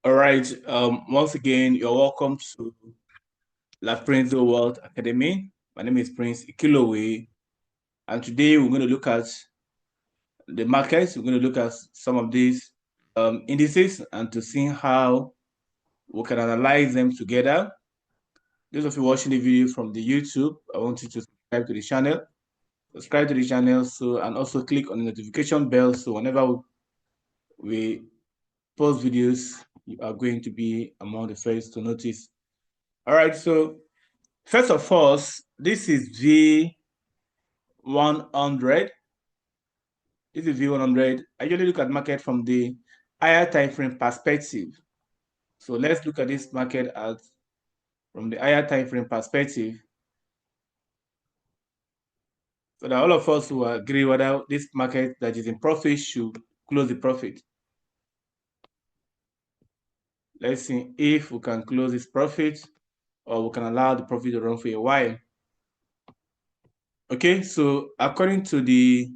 All right. Once again, you're welcome to La Prinzo World Academy. My name is Prince Ikilowe, and today we're going to look at the markets. We're going to look at some of these indices and to see how we can analyze them together. Those of you watching the video from the YouTube, I want you to subscribe to the channel. Subscribe to the channel and also click on the notification bell so whenever we post videos, you are going to be among the first to notice. All right, so first of all, this is V100. This is V100. I usually look at market from the higher time frame perspective. So let's look at this market from the higher time frame perspective. So that all of us who agree whether this market that is in profit should close the profit. Let's see if we can close this profit or we can allow the profit to run for a while. Okay, so according to the,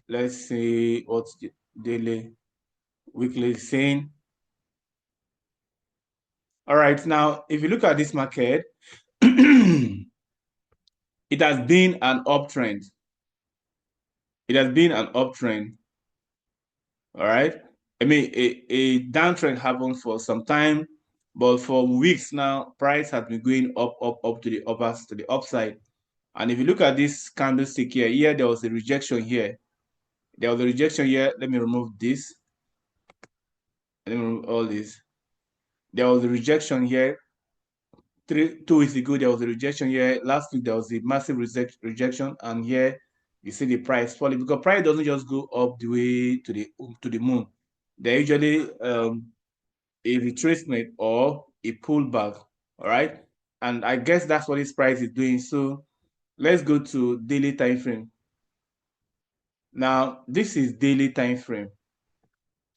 let's see what the daily, weekly is saying. All right, now if you look at this market, it has been an uptrend. It has been an uptrend. All right. I mean, a downtrend happened for some time, but for weeks now, price has been going up to the upside. And if you look at this candlestick here, there was a rejection here. There was a rejection here. Let me remove this. Let me remove all this. There was a rejection here. 2 weeks ago, there was a rejection here. Last week, there was a massive rejection. And here, you see the price falling because price doesn't just go up the way to the moon. They're usually a retracement or a pullback. All right. And I guess that's what this price is doing. So let's go to daily time frame. Now, this is daily time frame.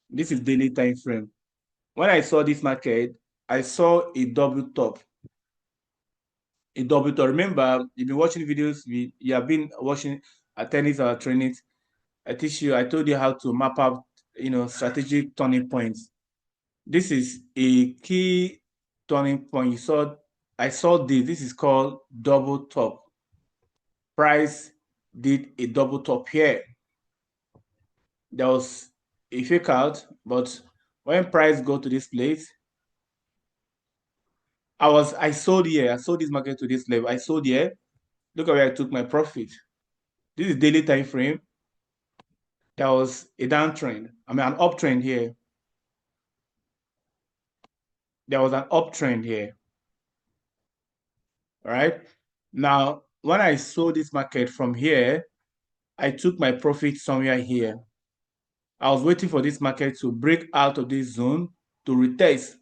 This is daily time frame. When I saw this market, I saw a double top. A double top. Remember, you've been watching videos. You have been watching, attending our trainings. I told you how to map out, strategic turning points. This is a key turning point. I saw this. This is called double top. Price did a double top here. There was a fake out, but when price go to this place, I sold here. I sold this market to this level. I sold here. Look at where I took my profit. This is daily time frame. There was a downtrend. I mean, an uptrend here. There was an uptrend here. All right. Now, when I sold this market from here, I took my profit somewhere here. I was waiting for this market to break out of this zone to retest.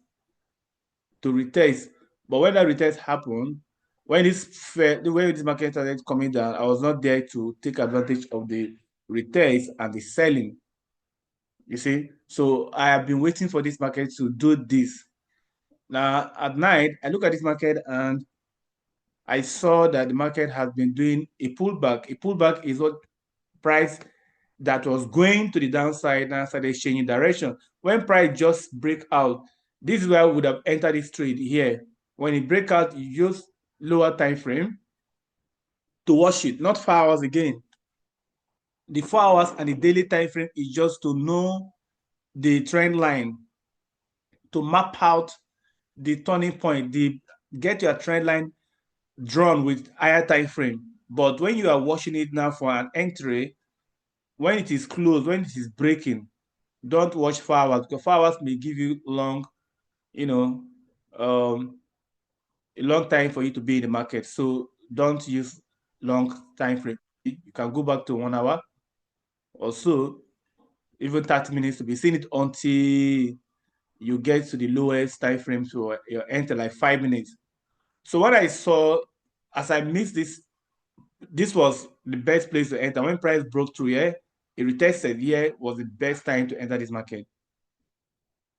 But when that retest happened, when this market started coming down, I was not there to take advantage of the retest and the selling. You see, so I have been waiting for this market to do this. Now at night, I look at this market and I saw that the market has been doing a pullback. A pullback is what price that was going to the downside now started changing direction. When price just break out, this is where I would have entered this trade here. When it break out, you use lower time frame to watch it, not 4 hours again. The 4 hours and the daily time frame is just to know the trend line, to map out the turning point, get your trend line drawn with higher time frame. But when you are watching it now for an entry, when it is closed, when it is breaking, don't watch 4 hours because 4 hours may give you long, a long time for you to be in the market. So don't use long time frame. You can go back to 1 hour or so, even 30 minutes to be seeing it until you get to the lowest time frame to your enter like 5 minutes. So what I saw as I missed this was the best place to enter. When price broke through here, it retested here was the best time to enter this market.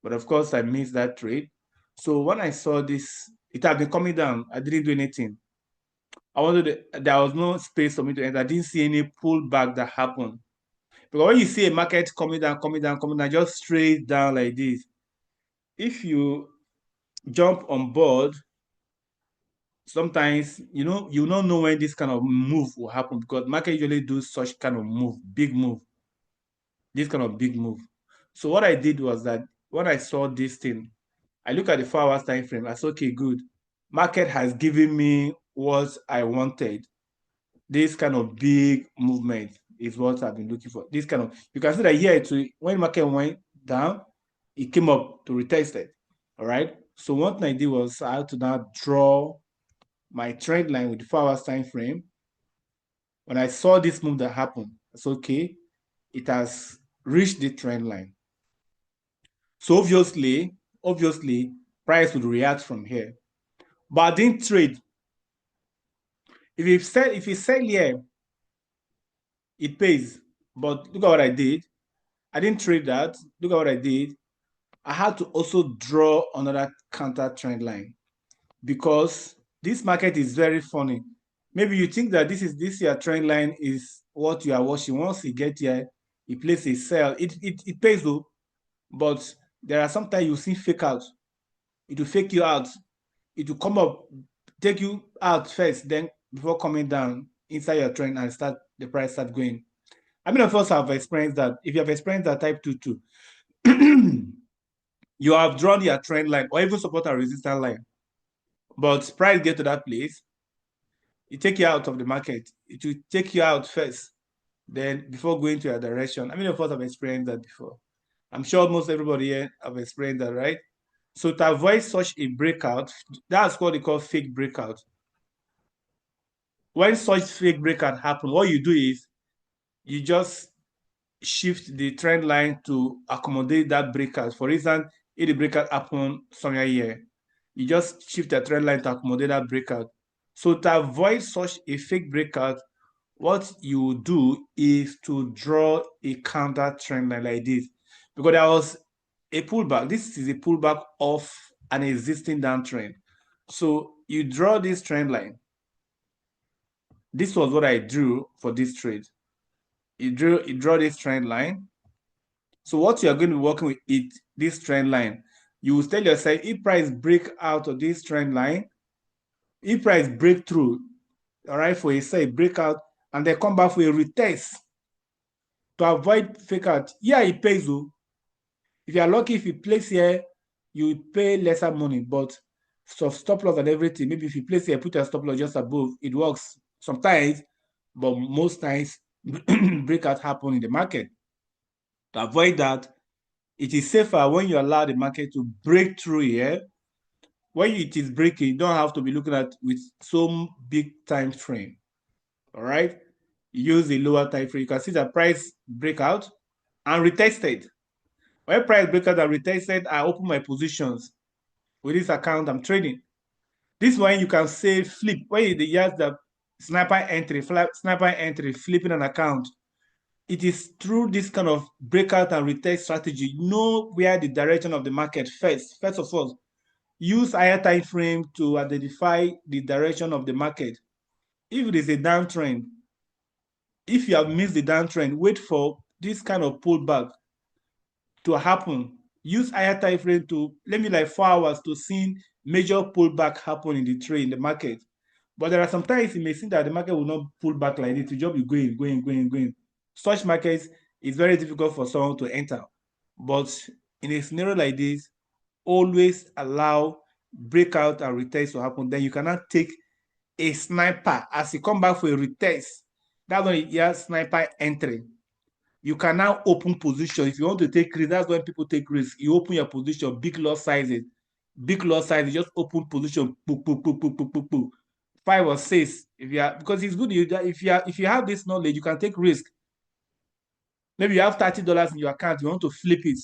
But of course, I missed that trade. So when I saw this, it had been coming down. I didn't do anything. There was no space for me to enter. I didn't see any pullback that happened. Because when you see a market coming down, just straight down like this, if you jump on board, sometimes you don't know when this kind of move will happen, because market usually do such kind of move, big move, this kind of big move. So what I did was that when I saw this thing, I look at the 4 hours time frame. I said, okay, good. Market has given me what I wanted. This kind of big movement is what I've been looking for. This kind of, you can see that here, when market went down, it came up to retest it. All right. So what I did was I had to now draw my trend line with the 4 hours time frame. When I saw this move that happened, it's okay. It has reached the trend line. So obviously, price would react from here. But I didn't trade. If you sell here, it pays. But look at what I did. I didn't trade that. Look at what I did. I had to also draw another counter trend line, because this market is very funny. Maybe you think that this your trend line is what you are watching. Once you get here, you place a sell. It pays though, but there are sometimes you see fake out. It will fake you out. It will come up, take you out first, then before coming down inside your trend and the price start going. I mean, of course, have experienced that. If you have experienced that type 2 too, you have drawn your trend line or even support and resistance line, but price get to that place, it take you out of the market. It will take you out first, then before going to your direction. I mean, of course, I've experienced that before. I'm sure most everybody here have experienced that, right? So to avoid such a breakout, that's what they call fake breakout. When such fake breakout happen, what you do is you just shift the trend line to accommodate that breakout. For instance, if the breakout happen somewhere here, you just shift the trend line to accommodate that breakout. So to avoid such a fake breakout, what you do is to draw a counter trend line like this, because there was a pullback. This is a pullback of an existing downtrend. So you draw this trend line. This was what I drew for this trade. You draw this trend line. So what you are going to be working with is this trend line. You will tell yourself, if price break out of this trend line, if price break through, all right, for a say breakout, and they come back for a retest to avoid fake out. Yeah, it pays though. If you are lucky, if you place here, you pay lesser money, but stop loss and everything. Maybe if you place here, put your stop loss just above, it works sometimes, but most times breakout happen in the market. To avoid that, it is safer when you allow the market to break through here. When it is breaking, you don't have to be looking at with some big time frame. All right. Use the lower time frame. You can see the price breakout and retested. When price breakout and retested, I open my positions with this account I'm trading. This one you can say flip. When you use the sniper entry, flipping an account, it is through this kind of breakout and retest strategy. Know where the direction of the market first. First of all, use higher time frame to identify the direction of the market. If it is a downtrend, if you have missed the downtrend, wait for this kind of pullback to happen. Use higher time frame to, let me like 4 hours to see major pullback happen in the trade in the market. But there are sometimes you may see that the market will not pull back like this. It will just be going. Such markets is very difficult for someone to enter. But in a scenario like this, always allow breakout and retest to happen. Then you cannot take a sniper as you come back for a retest. That's when you have sniper entry. You can now open position. If you want to take risk, that's when people take risk. You open your position, big loss sizes. Big loss sizes, just open position, 5 or 6. If you are, because it's good if you have this knowledge, you can take risk. Maybe you have $30 in your account, you want to flip it.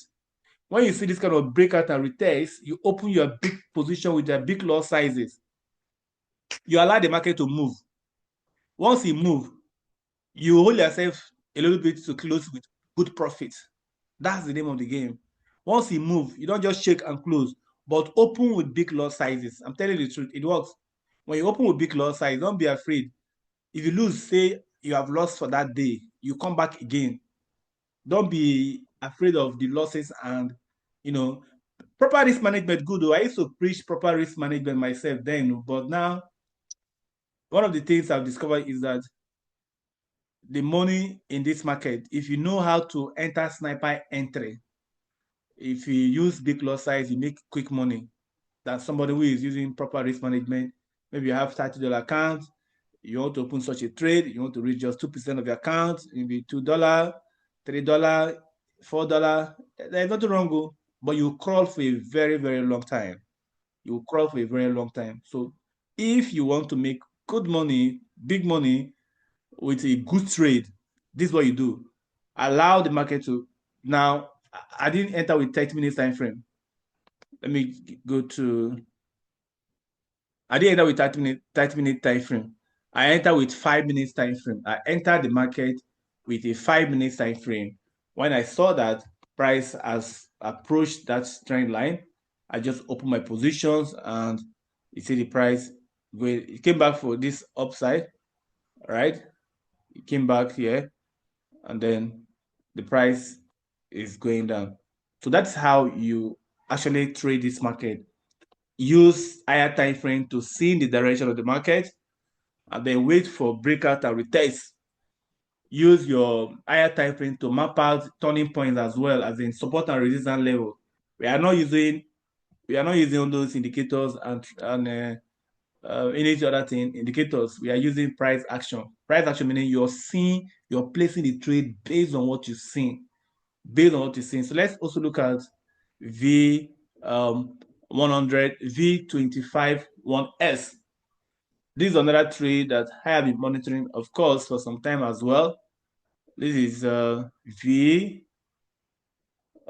When you see this kind of breakout and retest, you open your big position with the big loss sizes. You allow the market to move. Once you move, you hold yourself a little bit to close with good profit. That's the name of the game. Once you move, you don't just shake and close, but open with big loss sizes. I'm telling you the truth, it works. When you open with big loss size, don't be afraid. If you lose, say you have lost for that day, you come back again. Don't be afraid of the losses and, you know, proper risk management good. Though I used to preach proper risk management myself then, but now one of the things I've discovered is that the money in this market, if you know how to enter sniper entry, if you use big lot size, you make quick money. Than somebody who is using proper risk management. Maybe you have $30 account, you want to open such a trade, you want to reach just 2% of your account, maybe $2, $3, $4. There's nothing wrong, but you crawl for a very, very long time. You crawl for a very long time. So if you want to make good money, big money with a good trade, this is what you do. Allow the market to now. I didn't enter with 30 minutes time frame. Let me go to I didn't enter with 30-minute time frame. I enter with 5 minutes time frame. I entered the market with a 5 minutes time frame. When I saw that price has approached that trend line, I just opened my positions and you see the price going. It came back for this upside, right? It came back here, and then the price is going down. So that's how you actually trade this market. Use higher time frame to see the direction of the market and then wait for breakout and retest. Use your higher time frame to map out turning points as well as in support and resistance level. We are not using all those indicators and any other thing indicators. We are using price action. Price action meaning you're placing the trade based on what you've seen, based on what you've seen. So let's also look at V 100 V25 1S. This is another trade that I have been monitoring, of course, for some time as well. This is V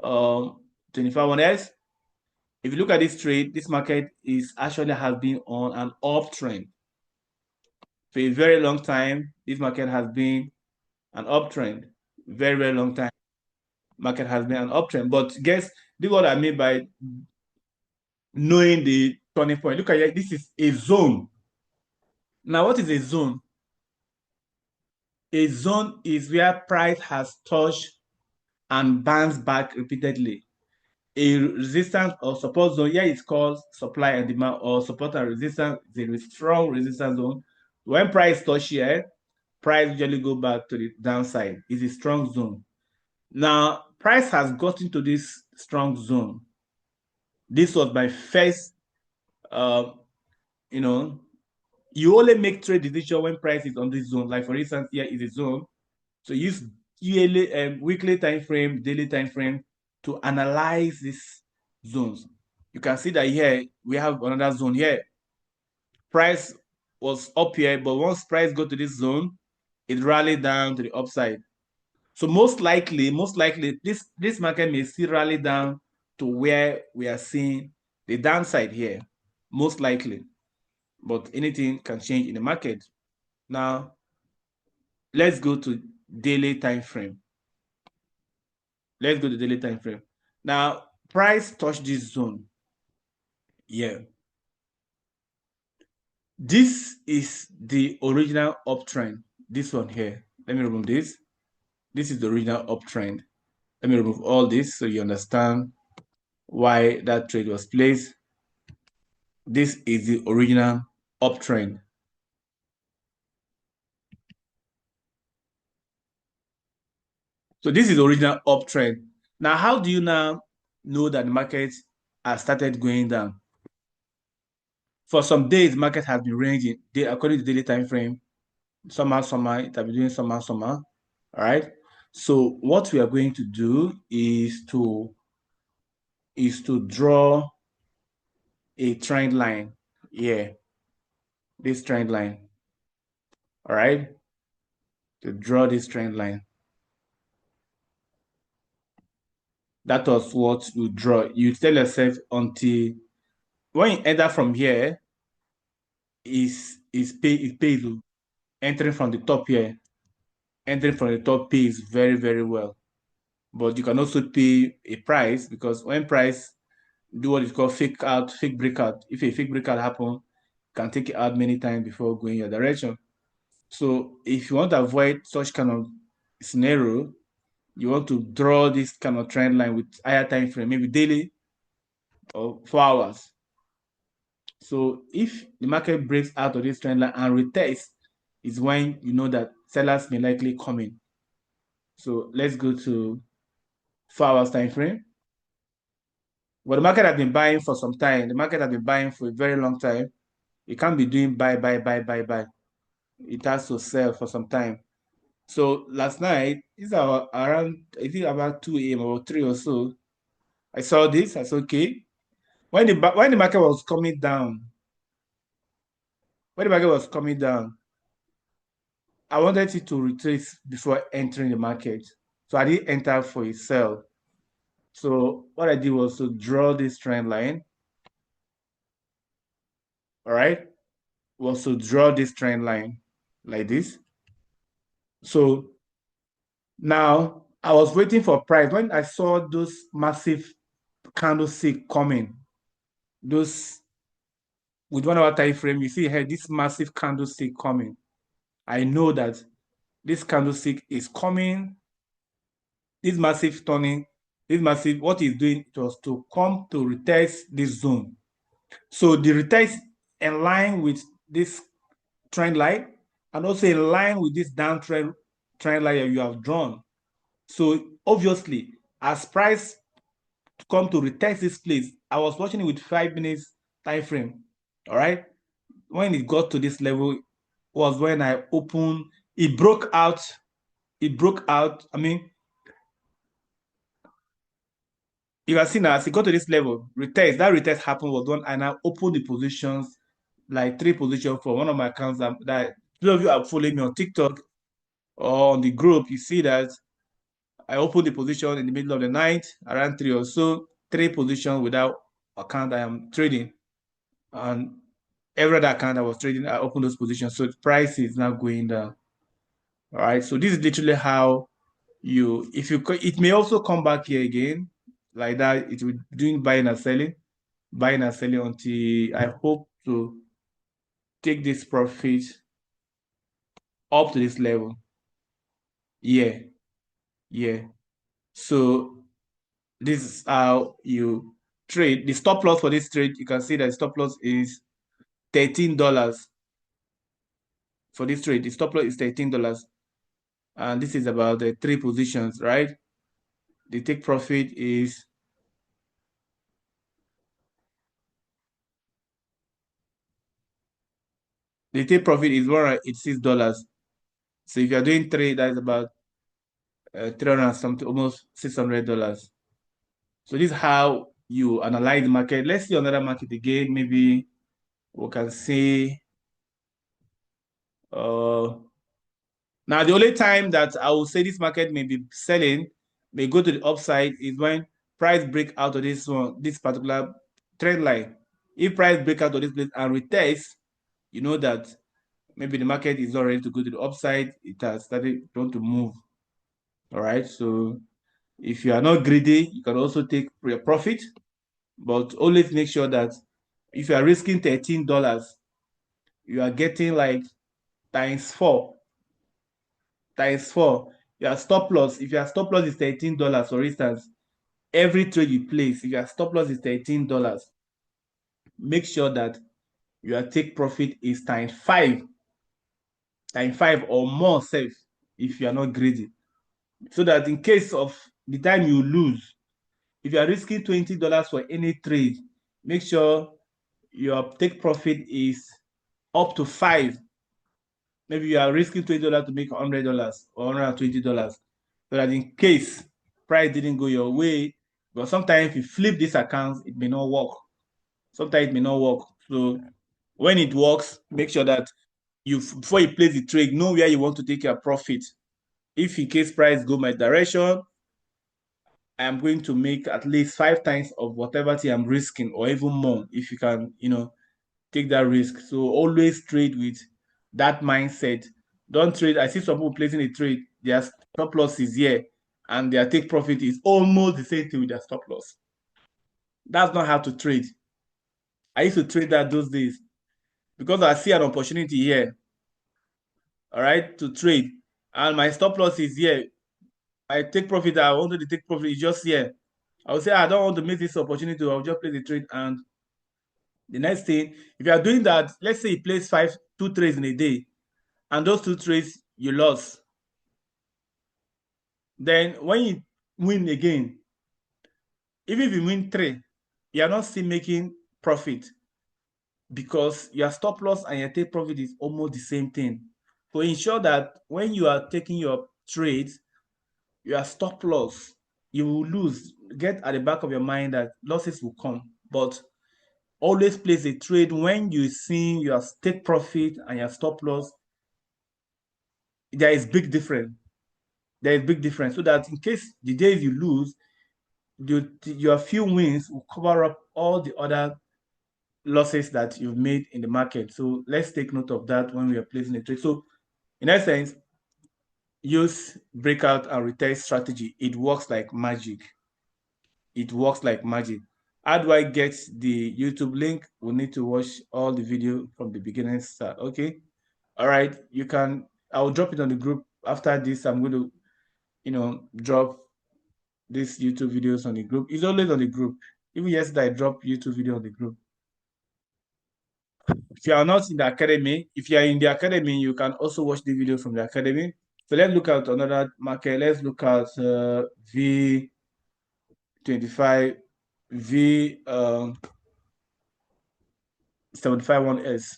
25-1S. If you look at this trade, this market is actually has been on an uptrend for a very long time. This market has been an uptrend, very, very long time. Market has been an uptrend. But guess this is what I mean by knowing the turning point. Look at it. This is a zone. Now, what is a zone? A zone is where price has touched and bounce back repeatedly. A resistance or support zone, here it's called supply and demand, or support and resistance is a strong resistance zone. When price touch here, price usually go back to the downside. It's a strong zone. Now, price has gotten to this strong zone. This was my first, uh, you know, you only make trade decision when price is on this zone. Like for instance, here is a zone. So use yearly, weekly time frame, daily time frame to analyze these zones. You can see that here we have another zone here. Price was up here, but once price go to this zone, it rallied down to the upside. So most likely, this market may still rally down to where we are seeing the downside here, most likely. But anything can change in the market. Now, let's go to daily time frame. Let's go to daily time frame. Now, price touched this zone. Yeah. This is the original uptrend. This one here. Let me remove this. This is the original uptrend. Let me remove all this so you understand why that trade was placed. This is the original uptrend. So this is the original uptrend. Now, how do you now know that the market has started going down? For some days, market has been ranging. According to the daily time frame, summer, it has been doing summer. All right. So what we are going to do is to draw a trend line here. This trend line. All right. To draw this trend line. That was what you draw. You tell yourself until when you enter from here, it pays. Entering from the top here, entering from the top pays very, very well. But you can also pay a price because when price do what is called fake breakout. If a fake breakout happen, can take it out many times before going your direction. So if you want to avoid such kind of scenario, you want to draw this kind of trend line with higher time frame, maybe daily or 4 hours. So if the market breaks out of this trend line and retests, is when you know that sellers may likely come in. So let's go to 4 hours time frame. Well, the market has been buying for some time. The market has been buying for a very long time. It can't be doing buy, buy, buy, buy, buy. It has to sell for some time. So last night, it's around, I think about 2 a.m. or 3 or so. I saw this. I said, okay. When the market was coming down, when the market was coming down, I wanted it to retrace before entering the market. So I didn't enter for a sell. So what I did was to draw this trend line. All right. Was to draw this trend line like this. So now I was waiting for price. When I saw those massive candlestick coming, those with 1 hour time frame, you see here this massive candlestick coming. I know that this candlestick is coming. This massive turning, this massive, what it's doing, it was to come to retest this zone. So the retest in line with this trend line and also in line with this downtrend trend line you have drawn. So obviously, as price come to retest this place, I was watching it with 5 minutes time frame. All right. When it got to this level, was when I opened, it broke out. It broke out. I mean, you can see now, as it got to this level, retest, that retest happened was one, and I opened the positions, like 3 positions for one of my accounts that those of you are following me on TikTok or on the group, you see that I opened the position in the middle of the night, around 3 or so, 3 positions without account I am trading. And every other account I was trading, I opened those positions. So the price is now going down. All right. So this is literally how it may also come back here again like that. It will be doing buying and selling until I hope to take this profit up to this level. Yeah. Yeah. So this is how you trade. The stop loss for this trade, you can see that the stop loss is $13 for this trade. The stop loss is $13. And this is about the 3 positions, right? The take profit is $186. So if you're doing three, that's about 300 something, almost $600. So this is how you analyze the market. Let's see another market again. Maybe we can see uh now the only time that I will say this market may be selling, may go to the upside, is when price break out of this particular trend line. If price break out of this place and retest, you know that maybe the market is not ready to go to the upside. It has started want to move. All right. So if you are not greedy, you can also take your profit, but always make sure that if you are risking $13, you are getting like times four. Times four. Your stop loss, if your stop loss is $13, for instance, every trade you place, if your stop loss is $13, make sure that your take profit is times five or more safe if you are not greedy. So that in case of the time you lose, if you are risking $20 for any trade, make sure your take profit is up to five. Maybe you are risking $20 to make $100 or $120. So that in case price didn't go your way, but sometimes if you flip this account, it may not work. Sometimes it may not work. So when it works, make sure that before you place the trade, know where you want to take your profit. If in case price go my direction, I am going to make at least 5 times of whatever thing I'm risking, or even more, if you can, take that risk. So always trade with that mindset. Don't trade. I see some people placing a trade, their stop loss is here, and their take profit is almost the same thing with their stop loss. That's not how to trade. I used to trade that those days because I see an opportunity here, all right, to trade, and my stop loss is here. I take profit. I wanted to take profit. It's just here. I would say I don't want to miss this opportunity. I'll just play the trade. And the next thing, if you are doing that, let's say you place two trades in a day, and those two trades you lost. Then when you win again, even if you win three, you are not still making profit because your stop loss and your take profit is almost the same thing. So ensure that when you are taking your trades, your stop loss, you will lose. Get at the back of your mind that losses will come, but always place a trade when you see your take profit and your stop loss. There is big difference. There is big difference, so that in case the days you lose, your few wins will cover up all the other losses that you've made in the market. So let's take note of that when we are placing a trade. So in essence, use breakout and retest strategy. It works like magic. It works like magic. How do I get the YouTube link? We need to watch all the video from the beginning start. Okay. All right. You can, I'll drop it on the group. After this, I'm going to, drop these YouTube videos on the group. It's always on the group. Even yesterday, I dropped YouTube video on the group. If you are not in the academy, if you are in the academy, you can also watch the video from the academy. So let's look at another market. Let's look at V25, V 751S.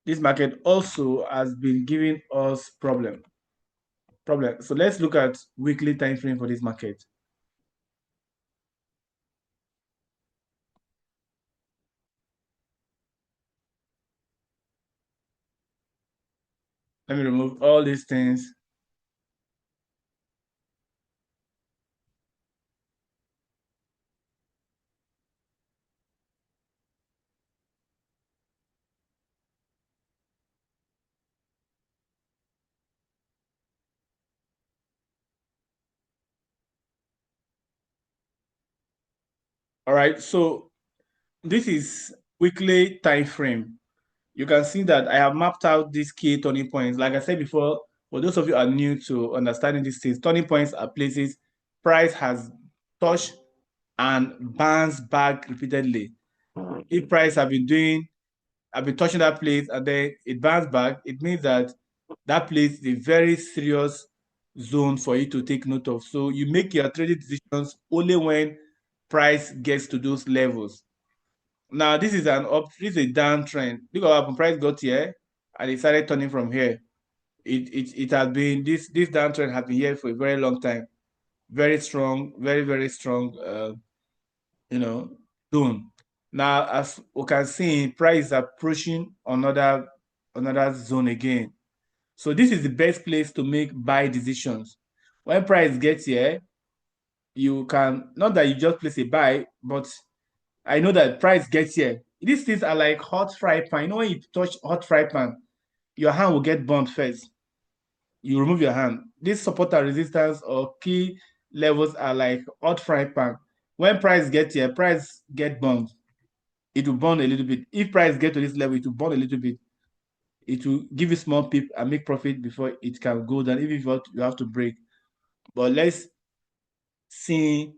This market also has been giving us problem. So let's look at weekly time frame for this market. Let me remove all these things. All right, so this is weekly time frame. You can see that I have mapped out these key turning points. Like I said before, for those of you who are new to understanding these things, turning points are places price has touched and bounced back repeatedly. If price have been touching that place and then it bounced back, it means that that place is a very serious zone for you to take note of. So you make your trading decisions only when price gets to those levels. Now this is this is a downtrend. Look what happened. Price got here and it started turning from here. It has been this downtrend has been here for a very long time. Very strong, very strong you know zone. Now as we can see, price is approaching another zone again. So this is the best place to make buy decisions. When price gets here, you can not that you just place a buy, but I know that price gets here. These things are like hot fry pan. You know when you touch hot fry pan, your hand will get burnt first. You remove your hand. This support and resistance or key levels are like hot fry pan. When price gets here, price get burned. It will burn a little bit. If price get to this level, it will burn a little bit. It will give you small pip and make profit before it can go down. Even if you have to break. But let's see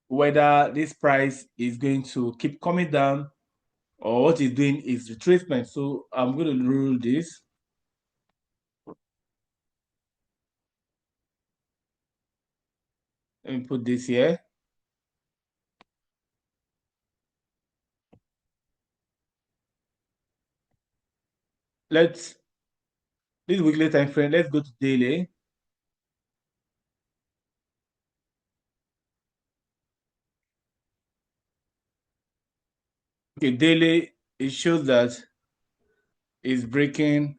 whether this price is going to keep coming down or what it's doing is retracement. So I'm going to rule this. Let me put this here. This weekly time frame, let's go to daily. Okay, daily, it shows that it's breaking.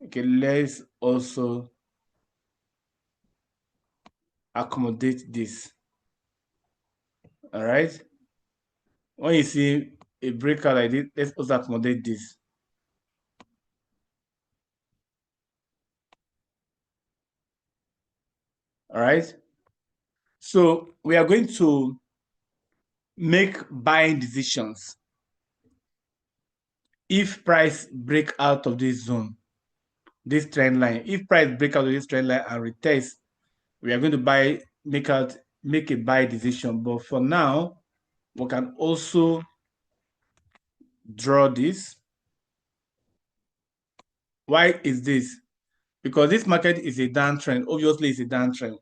Okay, let's also accommodate this. All right. When you see a breakout like this, let's also accommodate this. All right. So we are going to make buying decisions if price break out of this zone. this trend line. If price break out of this trend line and retest, we are going to make a buy decision. But for now, we can also draw this. Why is this? Because this market is a downtrend. Obviously, it's a downtrend.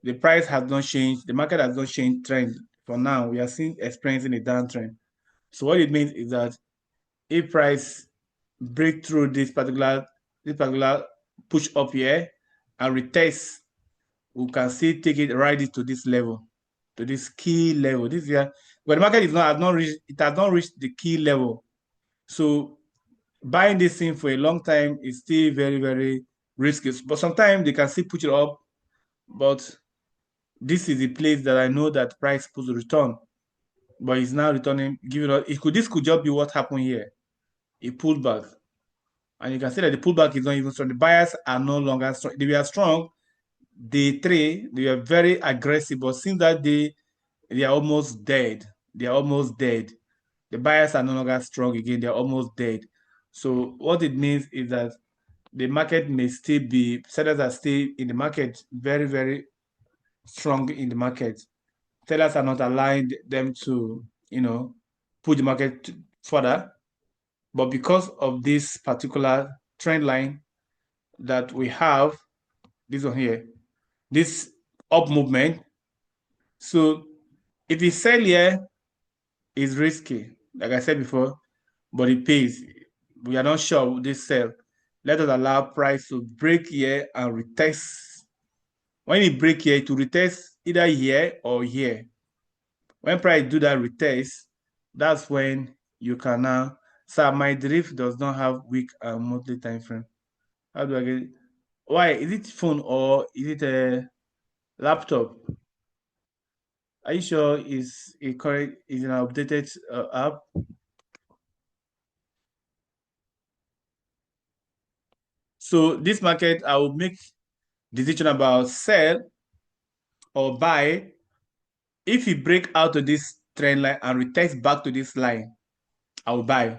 The price has not changed. The market has not changed trend. For now, we are experiencing a downtrend. So what it means is that if price break through this particular push up here and retest, we can still take it right to this level, to this key level. This year, but the market has not reached the key level. So buying this thing for a long time is still very, very risky. But sometimes they can still put it up. But this is the place that I know that price is supposed to return. But it's now returning, giving us this could just be what happened here. It pulled back. And you can see that the pullback is not even strong. The buyers are no longer strong. They were strong day 3, they were very aggressive, but since that day, they are almost dead. They are almost dead. The buyers are no longer strong again. They are almost dead. So what it means is that the market may still be, sellers are still in the market, very, very strong in the market. Sellers are not allowing them to, push the market further. But because of this particular trend line that we have, this one here, this up movement. So if you sell here, it's risky, like I said before, but it pays. We are not sure with this sell. Let us allow price to break here and retest. When it break here, to retest either here or here. When price do that retest, that's when you can now. So my drift does not have week and monthly time frame. How do I get it? Why? Is it phone or is it a laptop? Are you sure is a correct, is an updated app? So this market, I will make decision about sell or buy if you break out of this trend line and retest back to this line. I will buy.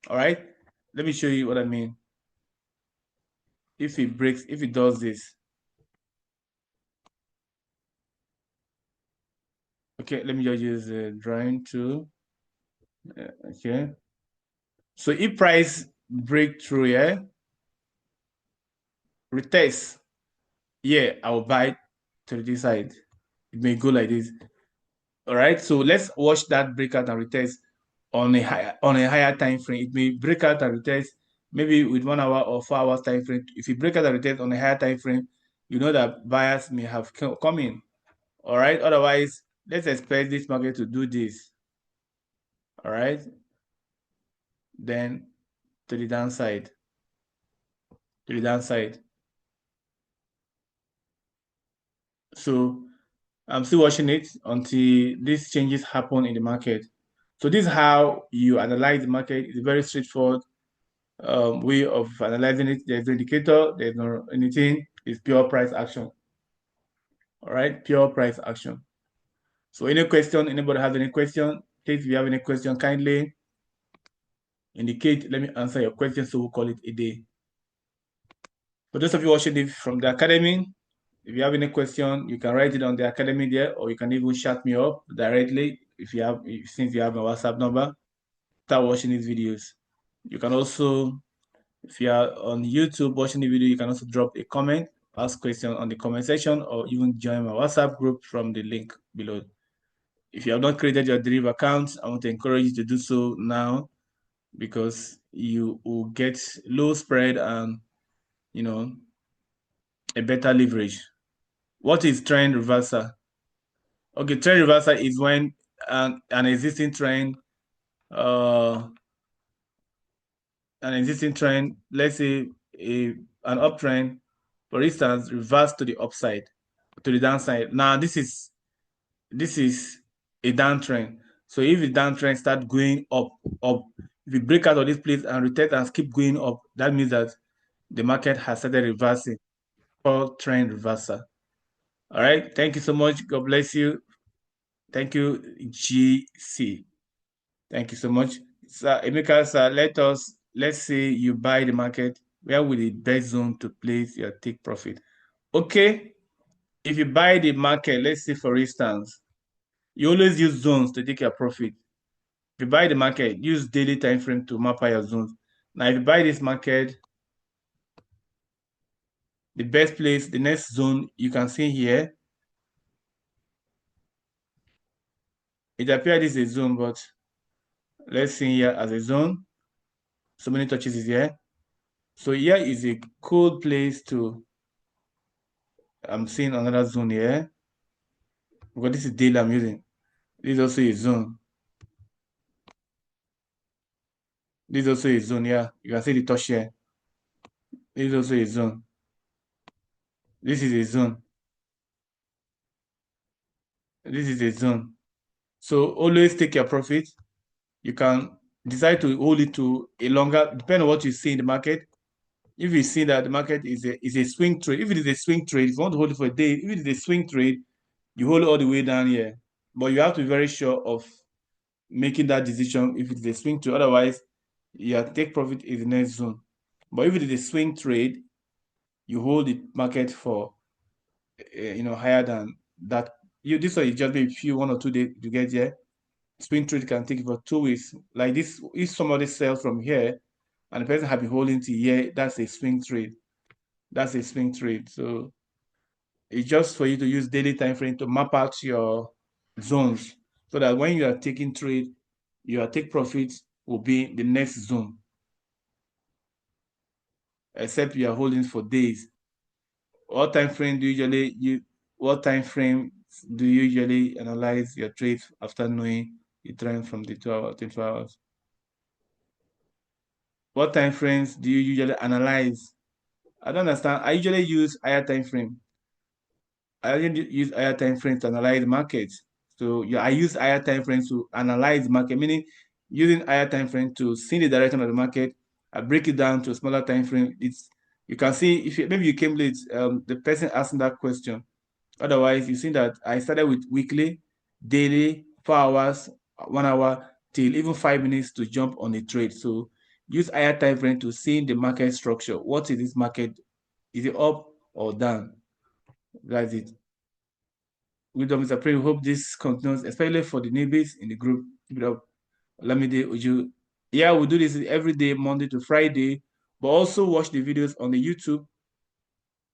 All right. Let me show you what I mean. If it does this. Okay, let me just use the drawing tool. Okay. So if price break through here, retest, yeah, I will buy to this side. It may go like this. All right. So let's watch that breakout and retest on a higher time frame. It may break out and retest maybe with 1 hour or 4 hours time frame. If you break out and retest on a higher time frame, you know that buyers may have come in. All right. Otherwise, let's expect this market to do this. All right. Then to the downside. To the downside. So I'm still watching it until these changes happen in the market. So this is how you analyze the market. It's a very straightforward way of analyzing it. There's no indicator, there's no anything. It's pure price action. All right, pure price action. So any question, anybody has any question, please, if you have any question, kindly indicate. Let me answer your question, so we'll call it a day. For those of you watching it from the academy, if you have any question, you can write it on the academy there, or you can even chat me up directly since you have my WhatsApp number. Start watching these videos. You can also, if you are on YouTube watching the video, you can also drop a comment, ask question on the comment section, or even join my WhatsApp group from the link below. If you have not created your Deriv account, I want to encourage you to do so now, because you will get low spread and a better leverage. What is trend reversal? Okay, trend reversal is when an existing trend, let's say an uptrend, for instance, reverse to the upside, to the downside. Now this is a downtrend. So if the downtrend start going up, if you break out of this place and retest and keep going up, that means that the market has started reversing, called trend reversal. All right. Thank you so much. God bless you. Thank you, GC. Thank you so much. Sir Emeka, sir, let's say you buy the market Where will the best zone to place your take profit? Okay, if you buy the market, let's say for instance, you always use zones to take your profit. If you buy the market, use daily time frame to map out your zones. Now, if you buy this market, the best place, the next zone you can see here, it appears this is a zone, but let's see here as a zone. So many touches is here. So here is a cool place to, I'm seeing another zone here. Because this is daily I'm using. This is also a zone. This is also a zone, yeah. You can see the touch here. This is also a zone. This is a zone. This is a zone. So always take your profit. You can decide to hold it to a longer, depending on what you see in the market. If you see that the market is a swing trade, if it is a swing trade, if you want to hold it for a day, if it is a swing trade, you hold it all the way down here. But you have to be very sure of making that decision if it's a swing trade. Otherwise, your take profit is the next zone. But if it is a swing trade, you hold the market for higher than that. This one is just maybe few 1 or 2 days to get here. Swing trade can take for 2 weeks. Like this, if somebody sells from here and the person has been holding to here, that's a swing trade. That's a swing trade. So it's just for you to use daily time frame to map out your zones so that when you are taking trade, your take profit will be the next zone. Except you are holding for days. What time frame do you usually analyze your trades after knowing the trend from the 2 hours, 24 hours? What time frames do you usually analyze? I don't understand. I usually use higher time frame. I usually use higher time frames to analyze markets. So yeah, I use higher time frames to analyze market, meaning using higher time frame to see the direction of the market. I break it down to a smaller time frame. You can see if maybe you came late, the person asking that question. Otherwise, you see that I started with weekly, daily, 4 hours, 1 hour, till even 5 minutes to jump on a trade. So use higher time frame to see the market structure. What is this market? Is it up or down? That's it. Wisdom is a prayer. We hope this continues, especially for the newbies in the group. Keep it up. Lamide Uju. Yeah, we do this every day, Monday to Friday, but also watch the videos on the YouTube,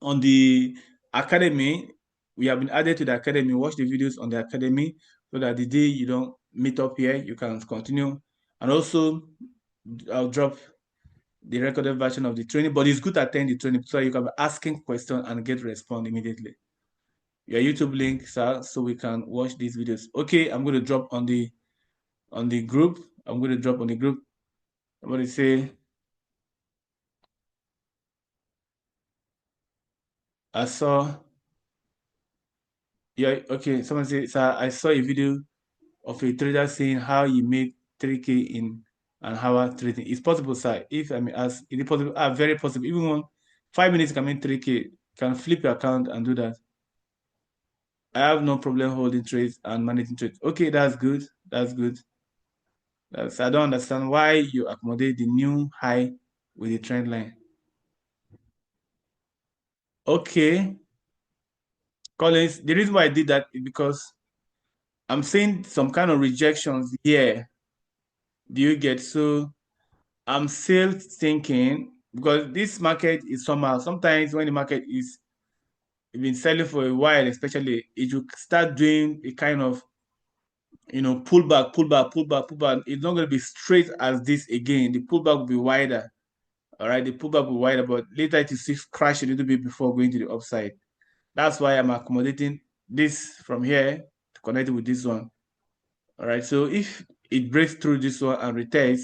on the academy. We have been added to the academy. Watch the videos on the academy so that the day you don't meet up here, you can continue. And also, I'll drop the recorded version of the training, but it's good to attend the training so you can be asking questions and get response immediately. Your YouTube link, sir, so we can watch these videos. Okay, I'm going to drop on the group. I'm going to drop on the group. I'm going to say, I saw, yeah, okay. Someone say, sir, I saw a video of a trader saying how you made 3K in an hour trading. It's possible, sir. If I may ask, is it possible? Very possible. Even 5 minutes can make 3K. You can flip your account and do that. I have no problem holding trades and managing trades. Okay, that's good. That's good. I don't understand why you accommodate the new high with the trend line. Okay, Collins, the reason why I did that is because I'm seeing some kind of rejections here. Do you get? So I'm still thinking because this market is somehow, sometimes when the market is been selling for a while, especially it will start doing a kind of pullback, pullback, pullback, pullback. It's not going to be straight as this again. The pullback will be wider. All right, the pullback will be wider, but later it will crash a little bit before going to the upside. That's why I'm accommodating this from here to connect it with this one. All right, so if it breaks through this one and retests,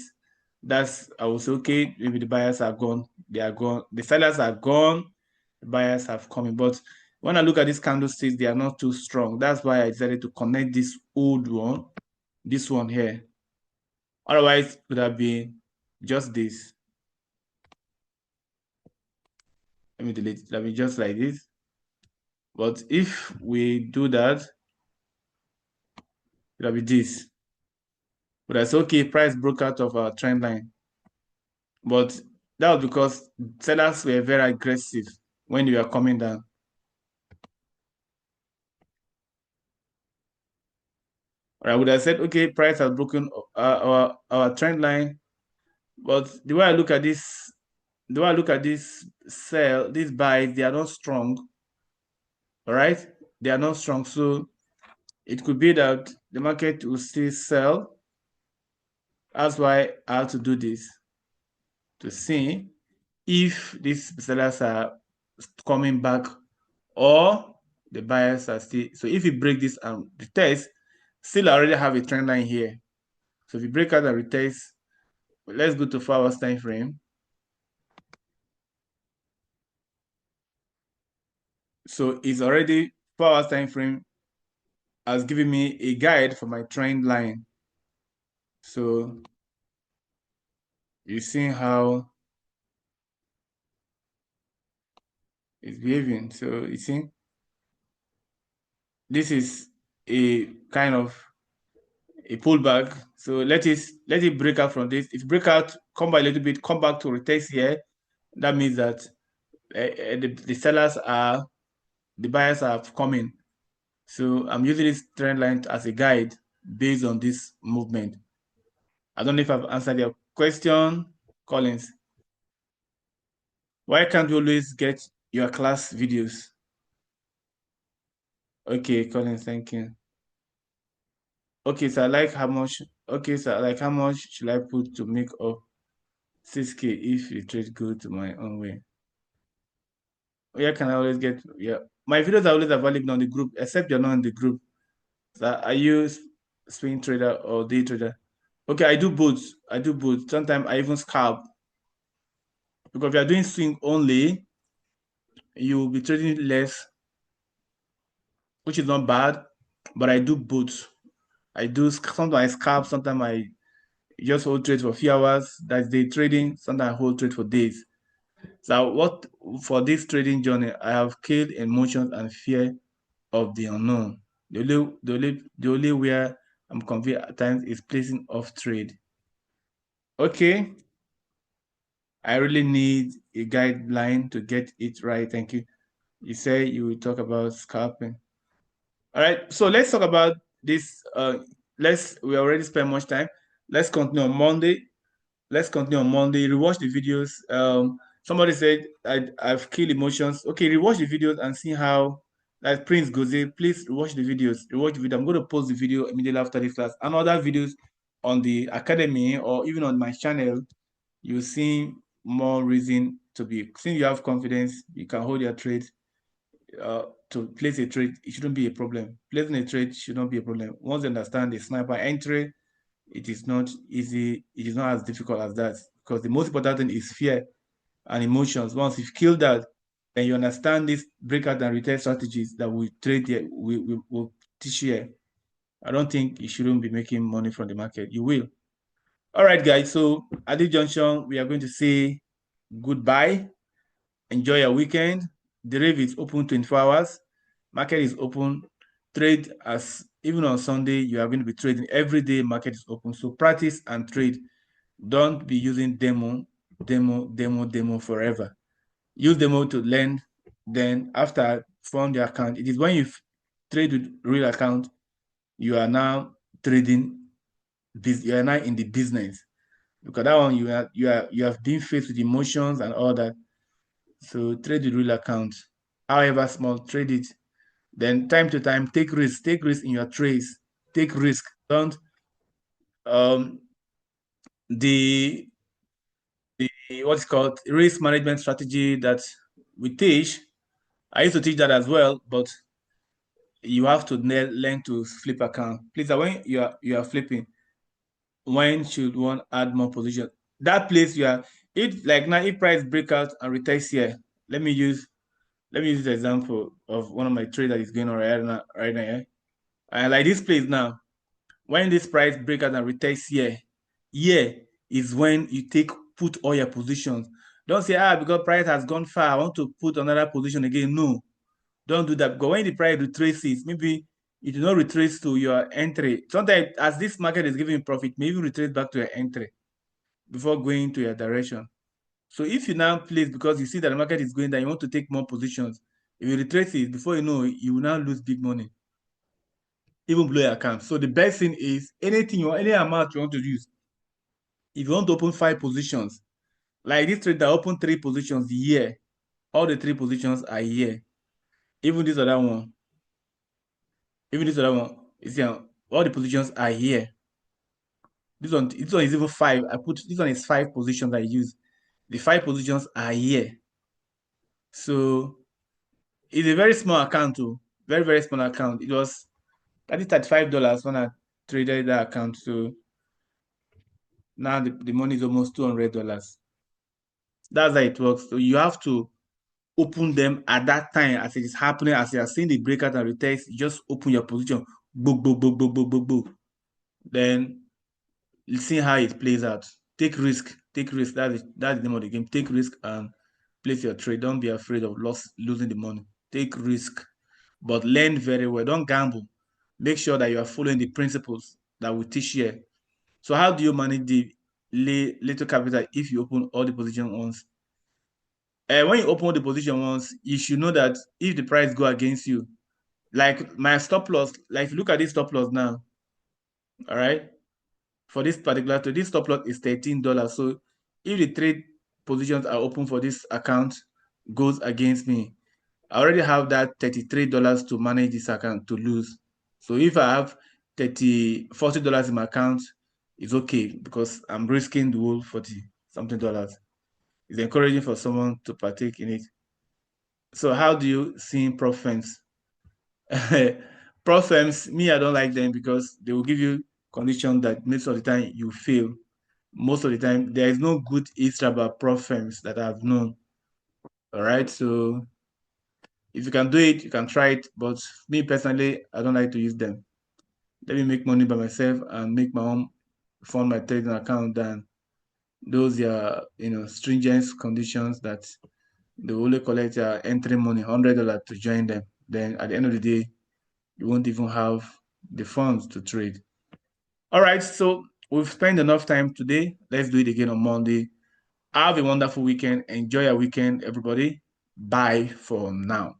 that's, I will say, okay, maybe the buyers are gone. They are gone. The sellers are gone. The buyers have come in. But when I look at these candlesticks, they are not too strong. That's why I decided to connect this old one, this one here. Otherwise, it would have been just this. Let me delete it. Let me just like this. But if we do that, it'll be this. But that's okay. Price broke out of our trend line. But That was because sellers were very aggressive when they were coming down. Or I would have said, okay, price has broken our trend line. But the way I look at this, the way I look at this sell, these buys, they are not strong. All right, they are not strong. So it could be that the market will still sell. That's why I have to do this to see if these sellers are coming back or the buyers are still. So if you break this and retest, still I already have a trend line here. So if you break out and retest, let's go to 4 hours time frame. So it's already 4 hours time frame has given me a guide for my trend line. So you see how it's behaving. So you see, this is a kind of a pullback. So let it break out from this. If break out, come by a little bit, come back to retest here. That means that the sellers are, the buyers are coming. So I'm using this trend line as a guide based on this movement. I don't know if I've answered your question, Collins. Why can't you always get your class videos? Okay, Collins, thank you. Okay, so I like how much. Okay, so I like how much should I put to make up 6K if the trade go to my own way? Where can I always get? Yeah, my videos are always available on the group, except you're not in the group. So are you swing trader or day trader? Okay, I do both. I do both. Sometimes I even scalp because if you're doing swing only, you'll be trading less, which is not bad. But I do both. I do sometimes I scalp, sometimes I just hold trade for a few hours. That's day trading. Sometimes I hold trade for days. So what for this trading journey, I have killed emotions and fear of the unknown. The only where I'm confused at times is placing off trade. Okay, I really need a guideline to get it right. Thank you. You say you will talk about scalping. All right, so let's talk about this. We already spent much time. Let's continue on Monday. Let's continue on Monday. Rewatch the videos. Somebody said I've killed emotions. Okay, rewatch the videos and see how. Like Prince Goze, please rewatch the videos. Rewatch the video. I'm going to post the video immediately after this class and other videos on the academy or even on my channel. You see more reason to be. Since you have confidence, you can hold your trade. To place a trade, it shouldn't be a problem. Placing a trade should not be a problem. Once you understand the sniper entry, it is not easy. It is not as difficult as that because the most important thing is fear and emotions. Once you've killed that, then you understand these breakout and retail strategies that we trade here, we will teach you here. I don't think you shouldn't be making money from the market. You will. All right, guys. So at this junction, we are going to say goodbye. Enjoy your weekend. The rave is open 24 hours. Market is open. Trade as even on Sunday, you are going to be trading every day. Market is open. So practice and trade. Don't be using demo forever. Use demo to learn. Then after from the account, it is when you trade with real account, you are now trading. You are now in the business because that one you have been faced with emotions and all that. So trade with real account, however small, trade it. Then time to time, take risks. Take risks in your trades. Take risk. Don't um the what's called risk management strategy that we teach. I used to teach that as well, but you have to learn to flip account. Please, when you are flipping, when should one add more position? That place you are if like now if price breakout and retest here. Let me use the example of one of my trades that is going on right now. Yeah? And like this place now, when this price breakout and retest here is when you put all your positions. Don't say, because price has gone far, I want to put another position again. No, don't do that. Because when the price retraces, maybe it do not retrace to your entry. Sometimes as this market is giving profit, maybe retrace back to your entry before going to your direction. So if you now place because you see that the market is going down, you want to take more positions. If you retrace it, before you know, you will now lose big money, even below your account. So the best thing is anything you want, any amount you want to use. If you want to open 5 positions, like this trader open 3 positions here, all the 3 positions are here. Even this other one, you see, all the positions are here. This one is even 5. This one is 5 positions I use. The 5 positions are here. So it's a very small account too. Very, very small account. It was $35 when I traded that account. So now the money is almost $200. That's how it works. So you have to open them at that time as it is happening, as you are seeing the breakout and retest, you just open your position. Boom, boom, boom, boom, boom, boom, boom. Then you see how it plays out. Take risk. Take risk. That's the name of the game. Take risk and place your trade. Don't be afraid of losing the money. Take risk, but learn very well. Don't gamble. Make sure that you are following the principles that we teach here. So how do you manage the little capital if you open all the position once? When you open all the position once, you should know that if the price go against you, like my stop loss, like if you look at this stop loss now, all right, for this particular trade, this stop loss is $13. So if the trade positions are open for this account goes against me, I already have that $33 to manage this account to lose. So if I have $40 in my account, it's okay because I'm risking the whole 40 something dollars. It's encouraging for someone to partake in it. So how do you see prop firms? Prop firms, me, I don't like them because they will give you conditions that most of the time you fail. Most of the time, there is no good history about prop firms that I've known. All right, so if you can do it, you can try it. But me personally, I don't like to use them. Let me make money by myself and make my own fund my trading account than those stringent conditions that they only collect your entry money, $100 to join them. Then at the end of the day, you won't even have the funds to trade. All right, so we've spent enough time today. Let's do it again on Monday. Have a wonderful weekend. Enjoy your weekend, everybody. Bye for now.